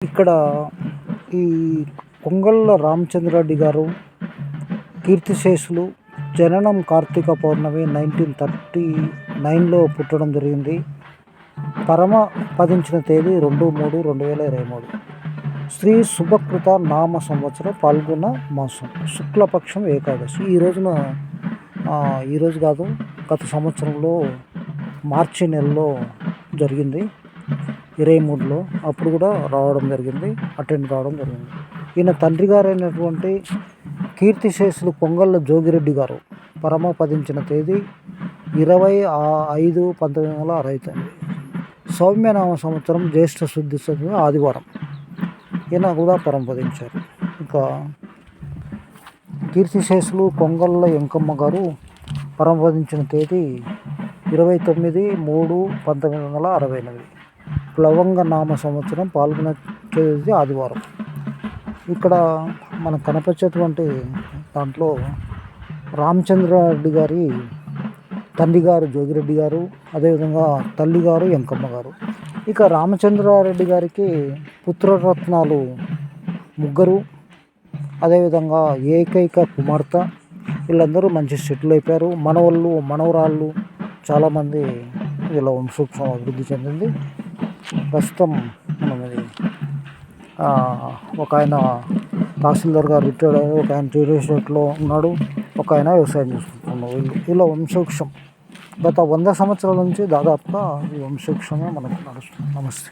ఇక్కడ ఈ కొంగళ్ళ రామచంద్రారెడ్డి గారు కీర్తిశేషులు జననం కార్తీక పౌర్ణమి 1939లో పుట్టడం జరిగింది. పరమ పదించిన తేదీ 2/3/2023. శ్రీ శుభకృత నామ సంవత్సరం పాల్గొన్న మాసం శుక్లపక్షం ఏకాదశి. ఈరోజు కాదు, గత సంవత్సరంలో మార్చి నెలలో జరిగింది 23లో. అప్పుడు కూడా అటెండ్ కావడం జరిగింది. ఈయన తండ్రి గారైనటువంటి కీర్తిశేషులు కొంగళ్ళ జోగిరెడ్డి గారు పరమపదించిన తేదీ 20/5/1969. సౌమ్యనామ సంవత్సరం జ్యేష్ఠ శుద్ధి ఆదివారం ఈయన కూడా పరమపదించారు. ఇంకా కీర్తిశేషులు కొంగళ్ళ ఎంకమ్మ గారు పరమపదించిన తేదీ 29/3/1968. ప్లవంగ నామ సంవత్సరం పాల్గొన తేదీ ఆదివారం. ఇక్కడ మనకు కనిపించేటువంటి దాంట్లో రామచంద్రారెడ్డి గారి తండ్రి గారు జోగిరెడ్డి గారు, అదేవిధంగా తల్లి గారు ఎంకమ్మ గారు. ఇక రామచంద్రారెడ్డి గారికి పుత్రరత్నాలు 3, అదేవిధంగా ఏకైక కుమార్తె. వీళ్ళందరూ మంచి సెటిల్ అయిపోయారు. మనవళ్ళు మనవరాళ్ళు చాలామంది వీళ్ళ వంశవృక్షం అభివృద్ధి చెందింది. ప్రస్తుతం ఒక ఆయన తహసీల్దార్ గారు రిటైర్డ్ అయ్యారు, ఒక ఆయన రియల్ ఎస్టేట్లో ఉన్నాడు, ఒక ఆయన వ్యవసాయం చేసుకుంటున్నాడు. వీళ్ళ వంశవృక్షం గత 100 సంవత్సరాల నుంచి దాదాపుగా ఈ వంశవృక్షమే మనకు నడుస్తుంది. నమస్తే.